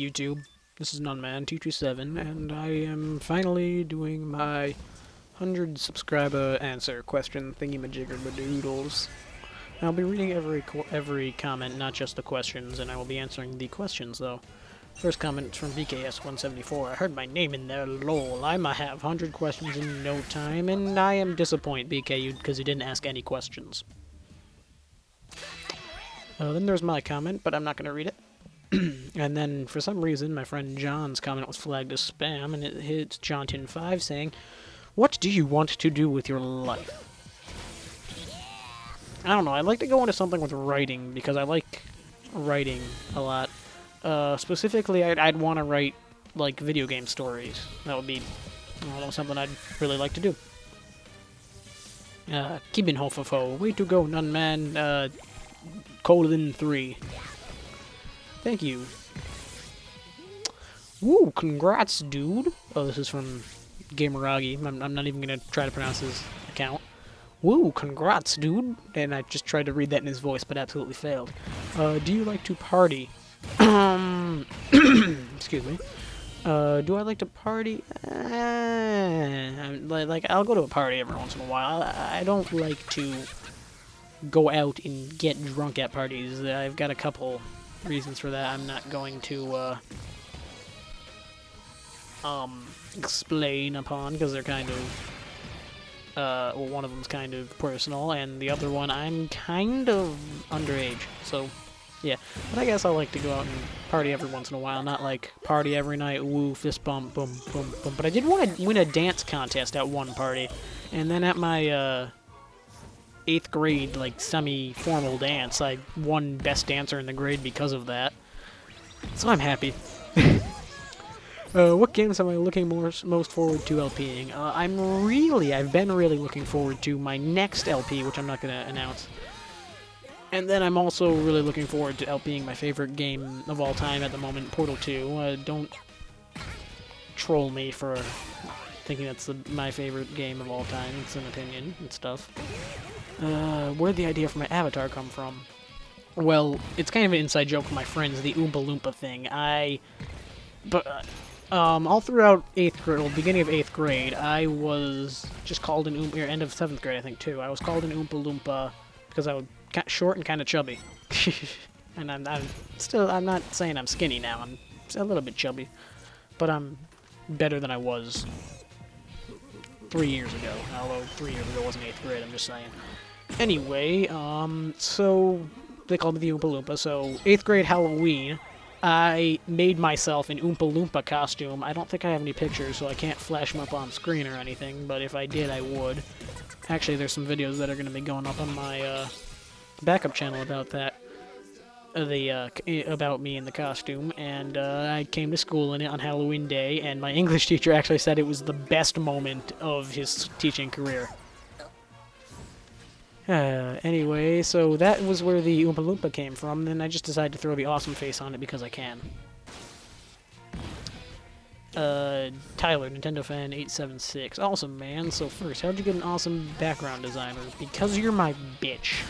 YouTube. This is Nunman227, and I am finally doing my 100 subscriber answer question thingy-majigger-badoodles. I'll be reading every comment, not just the questions, and I will be answering the questions, though. First comment is from BKS174. I heard my name in there, lol. I might have 100 questions in no time, and I am disappointed, BK, because you didn't ask any questions. Then there's my comment, but I'm not going to read it. And then, for some reason, my friend John's comment was flagged as spam, and it hits Jontin5 saying, "What do you want to do with your life?" I don't know, I'd like to go into something with writing, because I like writing a lot. Specifically, I'd want to write, like, video game stories. That would be, I don't know, something I'd really like to do. Kibinhofofo, way to go, Nunman, colon 3. Thank you. Woo, congrats, dude. Oh, this is from Gameragi. I'm not even going to try to pronounce his account. Woo, congrats, dude. And I just tried to read that in his voice, but absolutely failed. Do you like to party? Excuse me. Do I like to party? Like, I'll go to a party every once in a while. I don't like to go out and get drunk at parties. I've got a couple reasons for that. I'm not going to explain upon, because they're kind of well, one of them's kind of personal, and the other one, I'm kind of underage, so yeah. But I guess I like to go out and party every once in a while, not like party every night, woo, fist bump, boom, boom, boom. But I did want to win a dance contest at one party, and then at my 8th grade, like, semi-formal dance, I won Best Dancer in the grade because of that. So I'm happy. What games am I looking most forward to LPing? I've been really looking forward to my next LP, which I'm not going to announce. And then I'm also really looking forward to LPing my favorite game of all time at the moment, Portal 2. Don't troll me for thinking that's my favorite game of all time. It's an opinion and stuff. Where'd the idea for my avatar come from? Well, it's kind of an inside joke with my friends, the Oompa Loompa thing. All throughout 8th grade, well, beginning of 8th grade, I was just called an Oompa, or end of 7th grade, I think, too. I was called an Oompa Loompa because I was short and kind of chubby. And I'm not saying I'm skinny now, I'm a little bit chubby. But I'm better than I was 3 years ago, although 3 years ago wasn't 8th grade, I'm just saying. Anyway, so they called me the Oompa Loompa, so 8th grade Halloween, I made myself an Oompa Loompa costume. I don't think I have any pictures, so I can't flash them up on screen or anything, but if I did, I would. Actually, there's some videos that are going to be going up on my backup channel about that. About me in the costume, and I came to school in it on Halloween Day, and my English teacher actually said it was the best moment of his teaching career. Anyway, so that was where the Oompa Loompa came from, then I just decided to throw the awesome face on it because I can. Tyler, Nintendo Fan 876. Awesome, man. So first, how'd you get an awesome background designer? Because you're my bitch.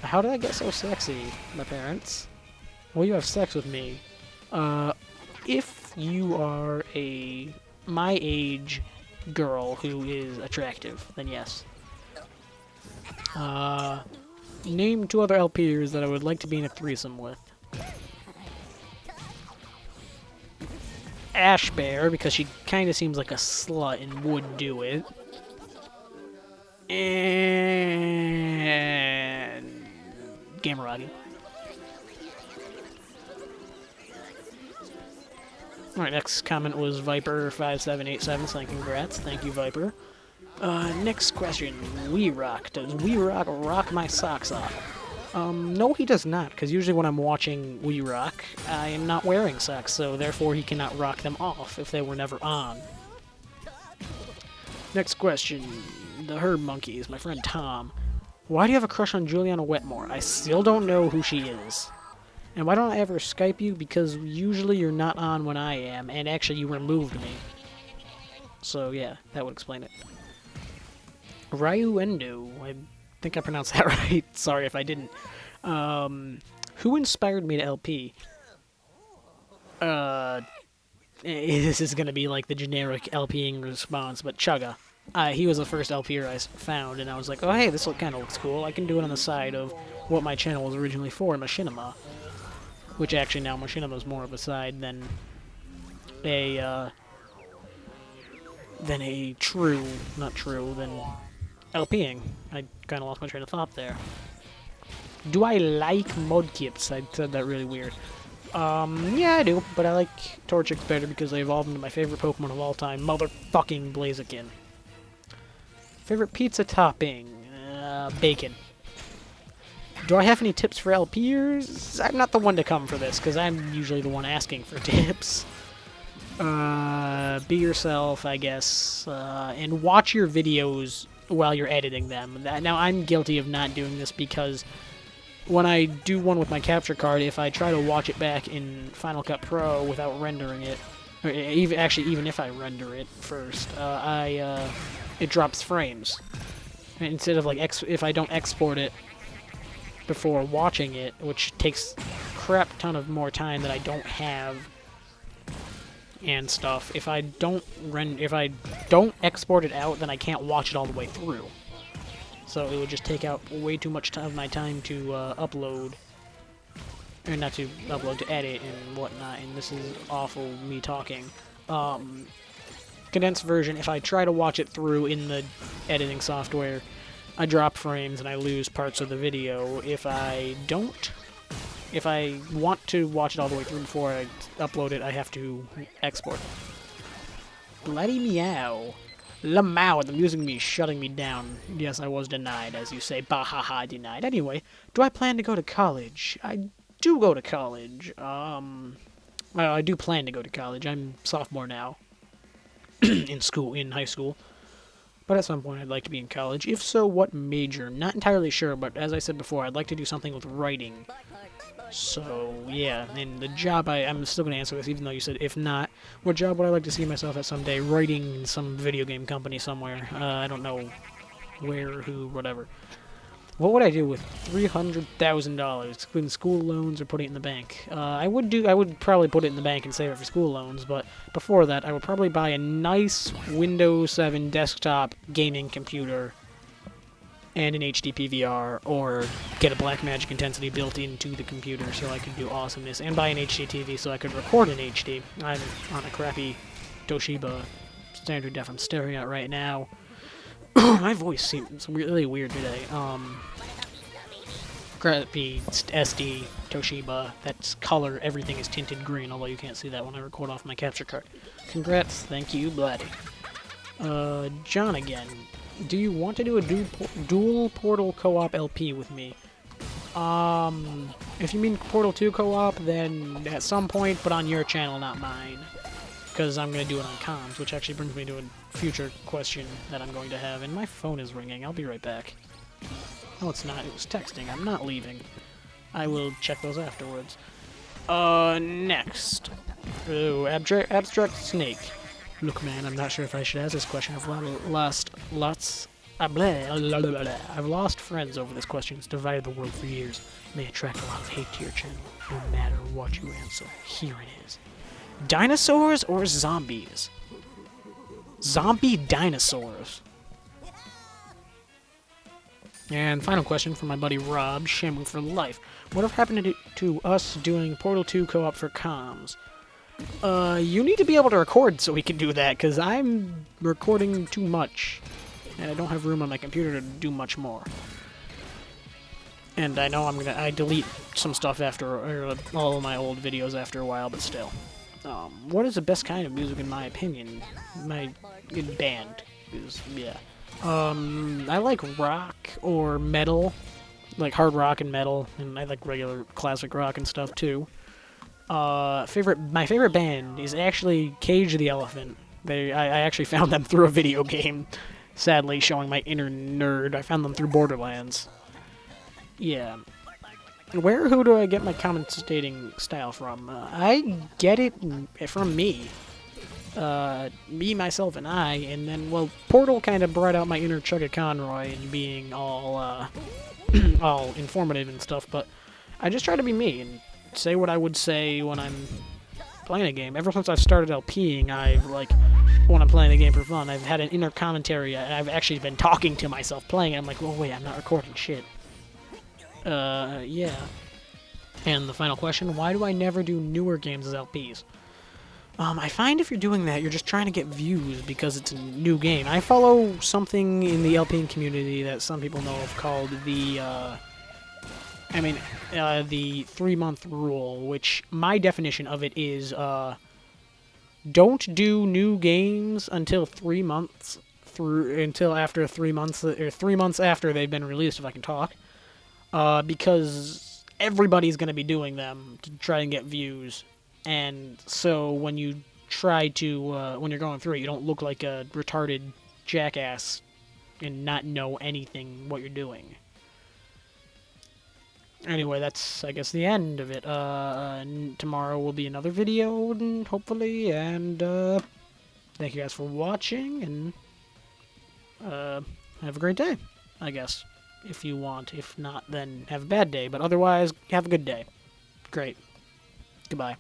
How did I get so sexy, my parents? Well, you have sex with me. If you are my age girl who is attractive, then yes. Name 2 other LPers that I would like to be in a threesome with. Ash Bear, because she kind of seems like a slut and would do it. And Gameragi. Alright, next comment was Viper5787 saying congrats. Thank you, Viper. Next question. Weerock. Does Weerock rock my socks off? No, he does not, because usually when I'm watching Weerock, I am not wearing socks, so therefore he cannot rock them off if they were never on. Next question. The Herb Monkeys, my friend Tom. Why do you have a crush on Juliana Wetmore? I still don't know who she is. And why don't I ever Skype you? Because usually you're not on when I am, and actually you removed me. So yeah, that would explain it. Ryuendo. I think I pronounced that right. Sorry if I didn't. Who inspired me to LP? This is gonna be like the generic LPing response, but Chugga. He was the first LPer I found, and I was like, oh hey, this kind of looks cool. I can do it on the side of what my channel was originally for, Machinima. Which actually now Machinima's more of a side than a than LPing. I kind of lost my train of thought there. Do I like Mudkips? I said that really weird. Yeah, I do, but I like Torchic better because they evolved into my favorite Pokemon of all time, motherfucking Blaziken. Favorite pizza topping? Bacon. Do I have any tips for LPers? I'm not the one to come for this, because I'm usually the one asking for tips. Be yourself, I guess, and watch your videos while you're editing them. Now, I'm guilty of not doing this because when I do one with my capture card, if I try to watch it back in Final Cut Pro without rendering it, or even if I render it first, it drops frames. Instead of, like, if I don't export it before watching it, which takes a crap ton of more time that I don't have and stuff, if I don't export it out, then I can't watch it all the way through. So it would just take out way too much of my time to upload, or not to upload, to edit and whatnot, and this is awful, me talking. Condensed version, if I try to watch it through in the editing software, I drop frames and I lose parts of the video. If I want to watch it all the way through before I upload it, I have to export it. Bloody meow. Lamau, the music me shutting me down. Yes, I was denied, as you say. Bahaha, denied. Anyway, do I plan to go to college? I do go to college. Well, I do plan to go to college. I'm sophomore now. in high school. But at some point I'd like to be in college. If so, what major? Not entirely sure, but as I said before, I'd like to do something with writing. So, yeah, and the job, I'm still going to answer this, even though you said if not. What job would I like to see myself at someday? Writing in some video game company somewhere. I don't know where, who, whatever. What would I do with $300,000, excluding school loans or putting it in the bank? I would probably put it in the bank and save it for school loans, but before that, I would probably buy a nice Windows 7 desktop gaming computer and an HD PVR, or get a Blackmagic Intensity built into the computer so I could do awesomeness, and buy an HD TV so I could record in HD. I'm on a crappy Toshiba standard def I'm staring at right now. My voice seems really weird today. Crappy SD Toshiba. That's color. Everything is tinted green, although you can't see that when I record off my capture card. Congrats. Thank you, Bloody. John again. Do you want to do a dual Portal co-op LP with me? If you mean Portal 2 co-op, then at some point, but on your channel, not mine. Because I'm going to do it on comms, which actually brings me to a future question that I'm going to have. And my phone is ringing. I'll be right back. No, it's not. It was texting. I'm not leaving. I will check those afterwards. Next. Oh, Abstract Snake. Look, man, I'm not sure if I should ask this question. I've lost friends over this question. It's divided the world for years. It may attract a lot of hate to your channel, no matter what you answer. Here it is. Dinosaurs or zombies? Zombie dinosaurs. And final question from my buddy Rob, Shamu for life. What have happened to us doing Portal 2 co-op for comms? You need to be able to record so we can do that, because I'm recording too much. And I don't have room on my computer to do much more. And I know I delete some stuff after, all of my old videos after a while, but still. What is the best kind of music in my opinion? My band is, yeah. I like rock or metal, like hard rock and metal, and I like regular classic rock and stuff too. My favorite band is actually Cage the Elephant. I actually found them through a video game, sadly showing my inner nerd. I found them through Borderlands. Yeah. Who do I get my commentating style from? I get it from me. Me, myself, and I, and then, well, Portal kind of brought out my inner Chugga Conroy and being all, all informative and stuff, but I just try to be me and say what I would say when I'm playing a game. Ever since I've started LPing, I've, like, when I'm playing a game for fun, I've had an inner commentary, and I've actually been talking to myself playing it. I'm like, well, wait, I'm not recording shit. Yeah. And the final question, why do I never do newer games as LPs? I find if you're doing that, you're just trying to get views because it's a new game. I follow something in the LPing community that some people know of called the, the 3-month rule, which my definition of it is, don't do new games until 3 months until after 3 months, or 3 months after they've been released, if I can talk. Because everybody's going to be doing them to try and get views. And so when you try to, when you're going through it, you don't look like a retarded jackass and not know anything what you're doing. Anyway, that's, I guess, the end of it. Tomorrow will be another video, hopefully, and, thank you guys for watching, and, have a great day, I guess, if you want. If not, then have a bad day, but otherwise, have a good day. Great. Goodbye.